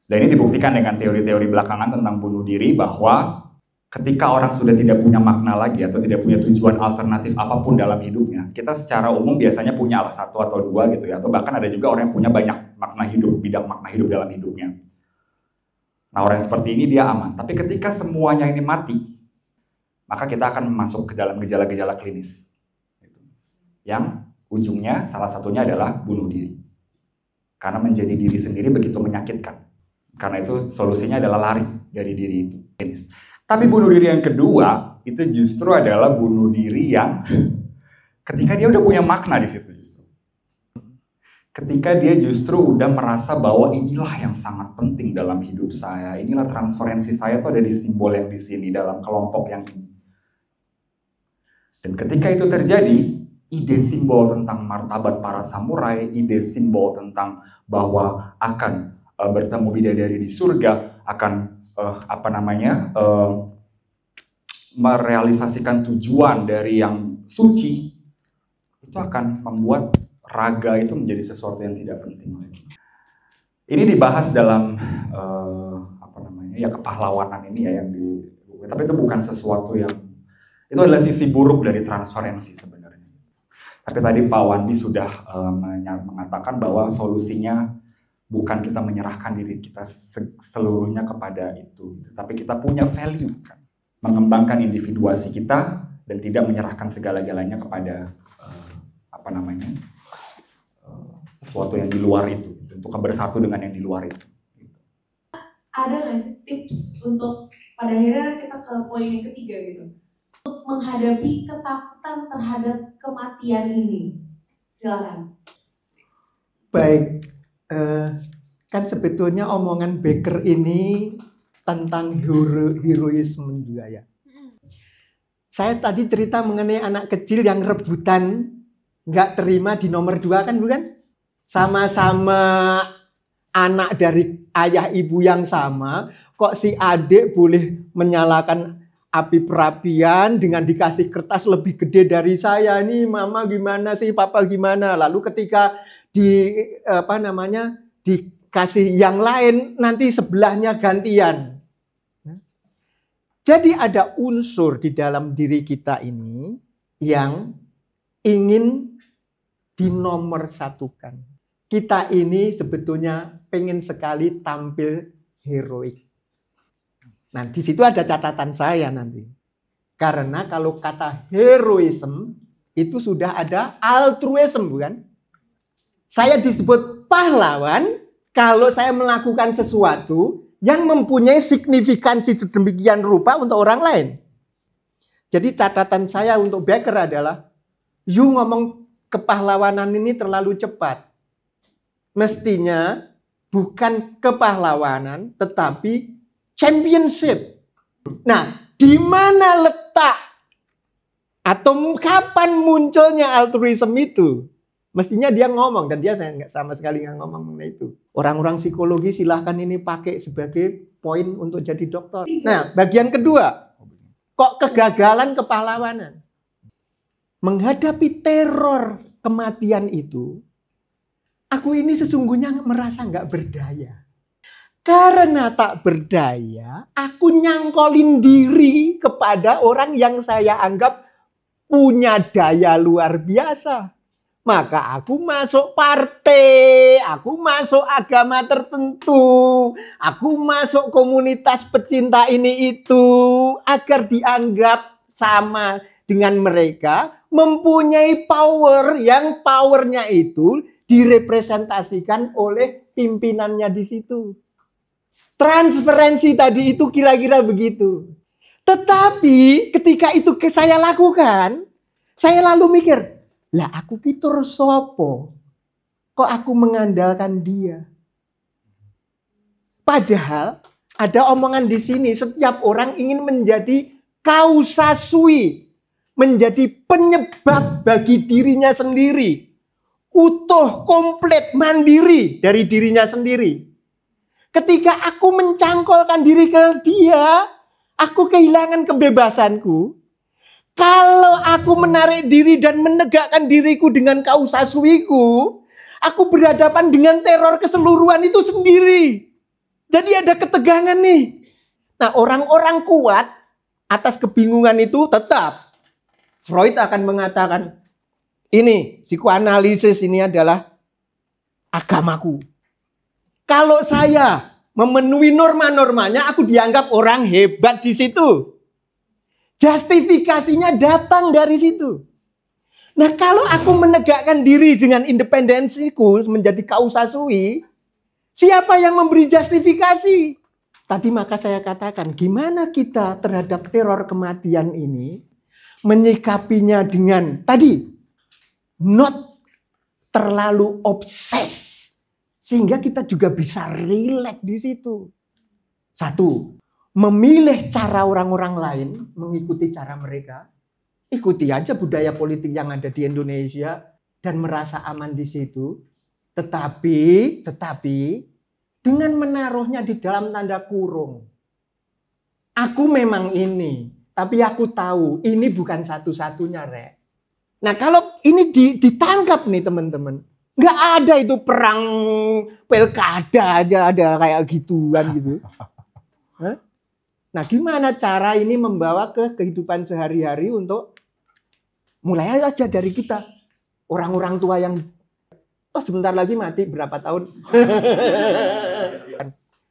Speaker 2: Dan ini dibuktikan dengan teori-teori belakangan tentang bunuh diri, bahwa ketika orang sudah tidak punya makna lagi atau tidak punya tujuan alternatif apapun dalam hidupnya, kita secara umum biasanya punya satu atau dua gitu ya, atau bahkan ada juga orang yang punya banyak makna hidup, bidang makna hidup dalam hidupnya. Nah, orang seperti ini dia aman. Tapi ketika semuanya ini mati, maka kita akan masuk ke dalam gejala-gejala klinis, yang ujungnya salah satunya adalah bunuh diri. Karena menjadi diri sendiri begitu menyakitkan. Karena itu solusinya adalah lari dari diri itu. Tapi bunuh diri yang kedua itu justru adalah bunuh diri yang ketika dia udah punya makna di situ justru. Ketika dia justru udah merasa bahwa inilah yang sangat penting dalam hidup saya, inilah transferensi saya tuh ada di simbol yang di sini, dalam kelompok yang ini. Dan ketika itu terjadi, ide simbol tentang martabat para samurai, ide simbol tentang bahwa akan bertemu bidadari di surga, akan merealisasikan tujuan dari yang suci, itu akan membuat raga itu menjadi sesuatu yang tidak penting lagi. Ini dibahas dalam kepahlawanan ini ya, tapi itu bukan sesuatu yang, itu adalah sisi buruk dari transferensi sebenarnya. Tapi tadi Pak Wandi sudah mengatakan bahwa solusinya bukan kita menyerahkan diri kita seluruhnya kepada itu, tapi kita punya value kan, mengembangkan individuasi kita dan tidak menyerahkan segala-galanya kepada sesuatu yang di luar itu, untuk bersatu dengan yang di luar itu.
Speaker 8: Ada nggak sih tips untuk pada akhirnya kita ke poin yang ketiga gitu, untuk menghadapi ketakutan terhadap kematian ini? Silakan.
Speaker 1: Baik, kan sebetulnya omongan Becker ini tentang heroisme juga ya. Saya tadi cerita mengenai anak kecil yang rebutan nggak terima di nomor 2 kan, bukan? Sama-sama anak dari ayah ibu yang sama, kok si adik boleh menyalakan api perapian dengan dikasih kertas lebih gede dari saya. Nih mama gimana sih, papa gimana? Lalu ketika dikasih yang lain, nanti sebelahnya gantian. Jadi ada unsur di dalam diri kita ini yang ingin dinomorsatukan. Kita ini sebetulnya pengen sekali tampil heroik. Nah, di situ ada catatan saya nanti. Karena kalau kata heroism itu sudah ada altruism, bukan? Saya disebut pahlawan kalau saya melakukan sesuatu yang mempunyai signifikansi sedemikian rupa untuk orang lain. Jadi catatan saya untuk Becker adalah, you ngomong kepahlawanan ini terlalu cepat. Mestinya bukan kepahlawanan, tetapi championship. Nah, di mana letak atau kapan munculnya altruism itu? Mestinya dia ngomong, dan dia sama sekali nggak ngomong mengenai itu. Orang-orang psikologi silahkan ini pakai sebagai poin untuk jadi dokter. Nah, bagian kedua, kok kegagalan kepahlawanan? Menghadapi teror kematian itu, aku ini sesungguhnya merasa nggak berdaya. Karena tak berdaya, aku nyangkolin diri kepada orang yang saya anggap punya daya luar biasa. Maka aku masuk partai, aku masuk agama tertentu, aku masuk komunitas pecinta ini itu, agar dianggap sama dengan mereka, mempunyai power yang powernya itu direpresentasikan oleh pimpinannya di situ. Transferensi tadi itu kira-kira begitu. Tetapi ketika itu saya lakukan, saya lalu mikir, lah aku kitur sopo, kok aku mengandalkan dia? Padahal ada omongan di sini, setiap orang ingin menjadi kausa sui, menjadi penyebab bagi dirinya sendiri, utuh, komplit, mandiri dari dirinya sendiri. Ketika aku mencangkolkan diri ke dia, aku kehilangan kebebasanku. Kalau aku menarik diri dan menegakkan diriku dengan kausa suiku, aku berhadapan dengan teror keseluruhan itu sendiri. Jadi ada ketegangan nih. Nah, orang-orang kuat atas kebingungan itu tetap. Freud akan mengatakan, ini psikoanalisis ini adalah agamaku. Kalau saya memenuhi norma-normanya, aku dianggap orang hebat di situ. Justifikasinya datang dari situ. Nah, kalau aku menegakkan diri dengan independensiku menjadi kausa sui, siapa yang memberi justifikasi? Tadi maka saya katakan, gimana kita terhadap teror kematian ini menyikapinya dengan tadi not terlalu obses sehingga kita juga bisa rileks di situ. Satu, memilih cara orang-orang lain, mengikuti cara mereka. Ikuti aja budaya politik yang ada di Indonesia dan merasa aman di situ. Tetapi dengan menaruhnya di dalam tanda kurung. Aku memang ini, tapi aku tahu ini bukan satu-satunya, Rek. Nah, kalau ini ditangkap nih teman-teman, nggak ada itu perang pilkada aja ada kayak gituan gitu. Hah? Nah, gimana cara ini membawa ke kehidupan sehari-hari untuk mulai aja dari kita, orang-orang tua yang sebentar lagi mati berapa tahun.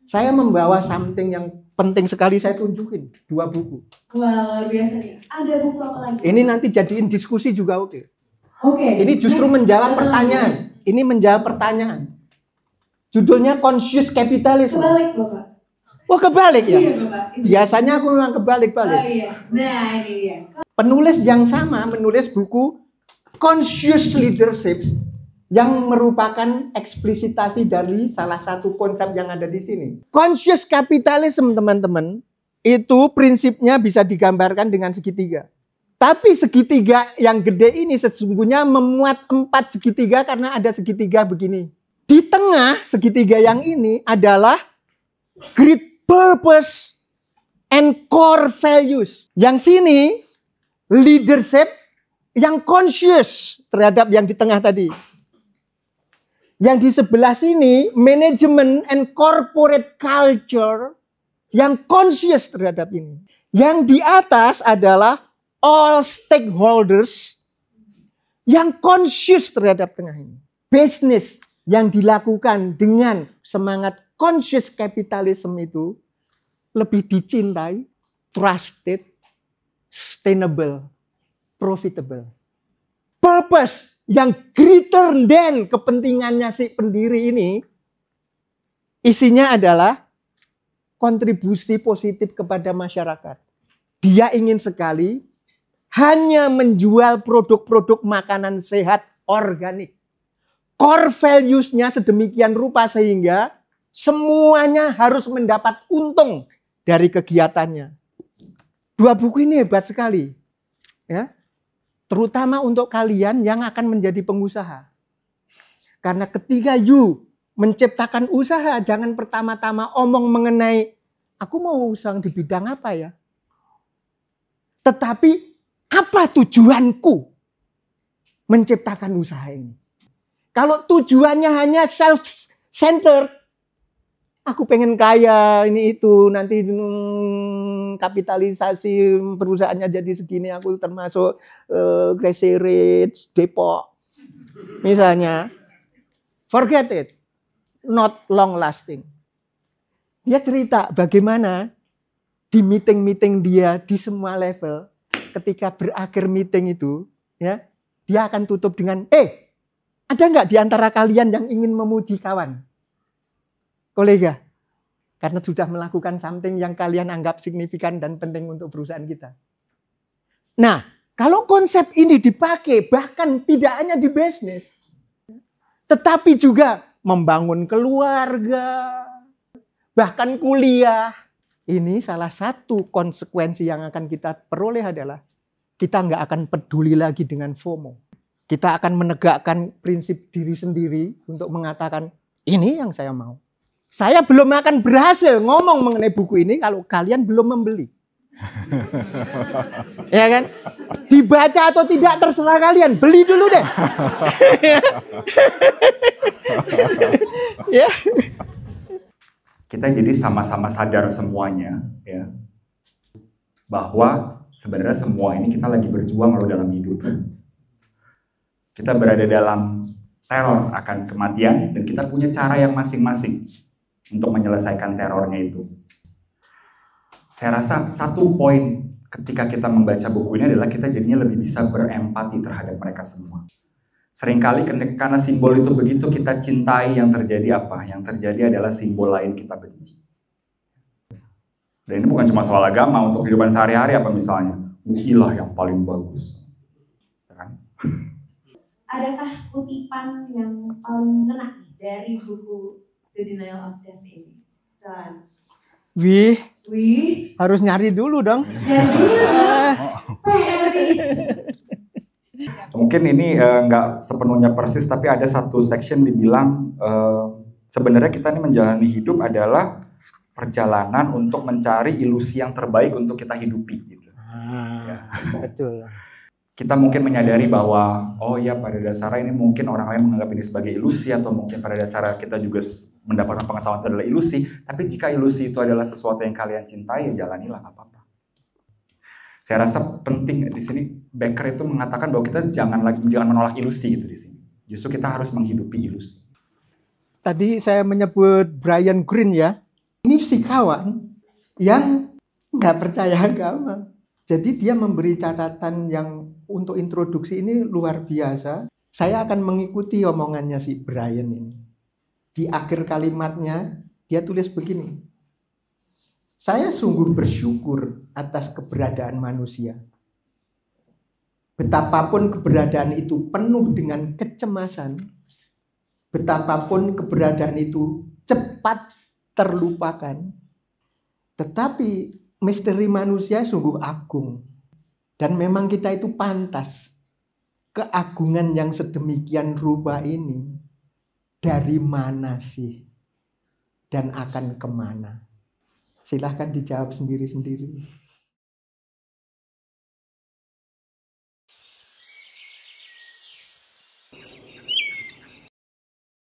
Speaker 1: Saya membawa something yang penting sekali, saya tunjukin 2 buku.
Speaker 8: Wah, luar biasa nih. Ada buku apa lagi?
Speaker 1: Ini nanti jadiin diskusi juga oke.
Speaker 8: Oke.
Speaker 1: Ini justru menjawab pertanyaan. Ini menjawab pertanyaan. Judulnya Conscious Capitalism.
Speaker 8: Kebalik, Bapak.
Speaker 1: Oh, kebalik ya?
Speaker 8: Iya, Bapak.
Speaker 1: Biasanya aku memang kebalik-balik.
Speaker 8: Oh iya. Nah, ini dia.
Speaker 1: Penulis yang sama menulis buku Conscious Leadership yang merupakan eksplisitasi dari salah satu konsep yang ada di sini. Conscious capitalism, teman-teman, itu prinsipnya bisa digambarkan dengan segitiga. Tapi segitiga yang gede ini sesungguhnya memuat 4 segitiga karena ada segitiga begini. Di tengah segitiga yang ini adalah great purpose and core values. Yang sini leadership yang conscious terhadap yang di tengah tadi. Yang di sebelah sini, management and corporate culture yang conscious terhadap ini. Yang di atas adalah all stakeholders yang conscious terhadap tengah ini. Business yang dilakukan dengan semangat conscious capitalism itu lebih dicintai, trusted, sustainable, profitable. Purpose yang greater than kepentingannya si pendiri ini, isinya adalah kontribusi positif kepada masyarakat. Dia ingin sekali hanya menjual produk-produk makanan sehat organik. Core values-nya sedemikian rupa sehingga semuanya harus mendapat untung dari kegiatannya. 2 buku ini hebat sekali. Ya. Terutama untuk kalian yang akan menjadi pengusaha. Karena ketika you menciptakan usaha, jangan pertama-tama omong mengenai, aku mau usaha di bidang apa ya? Tetapi, apa tujuanku menciptakan usaha ini? Kalau tujuannya hanya self-centered, aku pengen kaya, ini itu, nanti kapitalisasi perusahaannya jadi segini, aku termasuk Crazy Rich, Depok. Misalnya, forget it. Not long lasting. Dia cerita bagaimana di meeting-meeting dia di semua level, ketika berakhir meeting itu, ya, dia akan tutup dengan, ada nggak di antara kalian yang ingin memuji kawan? Kolega, karena sudah melakukan something yang kalian anggap signifikan dan penting untuk perusahaan kita. Nah, kalau konsep ini dipakai bahkan tidak hanya di bisnis, tetapi juga membangun keluarga, bahkan kuliah. Ini salah satu konsekuensi yang akan kita peroleh adalah kita nggak akan peduli lagi dengan FOMO. Kita akan menegakkan prinsip diri sendiri untuk mengatakan ini yang saya mau. Saya belum akan berhasil ngomong mengenai buku ini kalau kalian belum membeli. Ya kan? Dibaca atau tidak terserah kalian, beli dulu deh. Ya.
Speaker 2: Kita jadi sama-sama sadar semuanya, ya, bahwa sebenarnya semua ini kita lagi berjuang loh dalam hidup. Kita berada dalam teror akan kematian dan kita punya cara yang masing-masing untuk menyelesaikan terornya itu. Saya rasa satu poin ketika kita membaca buku ini adalah kita jadinya lebih bisa berempati terhadap mereka semua. Seringkali karena simbol itu begitu kita cintai, yang terjadi apa? Yang terjadi adalah simbol lain kita benci. Dan ini bukan cuma soal agama, untuk kehidupan sehari-hari apa misalnya. Ilah yang paling bagus. Kan?
Speaker 8: adakah kutipan yang paling ngena dari buku The Denial of Death ini? Silakan.
Speaker 1: Wih, harus nyari dulu dong.
Speaker 2: Mungkin ini nggak sepenuhnya persis, tapi ada satu section dibilang sebenarnya kita ini menjalani hidup adalah perjalanan untuk mencari ilusi yang terbaik untuk kita hidupi. Gitu. Ya.
Speaker 1: Betul.
Speaker 2: Kita mungkin menyadari bahwa oh ya pada dasarnya ini mungkin orang lain menganggap ini sebagai ilusi, atau mungkin pada dasarnya kita juga mendapatkan pengetahuan itu adalah ilusi. Tapi jika ilusi itu adalah sesuatu yang kalian cintai, ya jalanilah, nggak apa-apa. Saya rasa penting di sini Becker itu mengatakan bahwa kita jangan menolak ilusi gitu di sini. Justru kita harus menghidupi ilusi.
Speaker 1: Tadi saya menyebut Brian Greene ya. Ini fisikawan yang nggak percaya agama. Jadi dia memberi catatan yang untuk introduksi ini luar biasa. Saya akan mengikuti omongannya si Brian ini. Di akhir kalimatnya dia tulis begini. Saya sungguh bersyukur atas keberadaan manusia. Betapapun keberadaan itu penuh dengan kecemasan, betapapun keberadaan itu cepat terlupakan, tetapi misteri manusia sungguh agung. Dan memang kita itu pantas. Keagungan yang sedemikian rupa ini dari mana sih? Dan akan kemana? Silahkan dijawab sendiri-sendiri.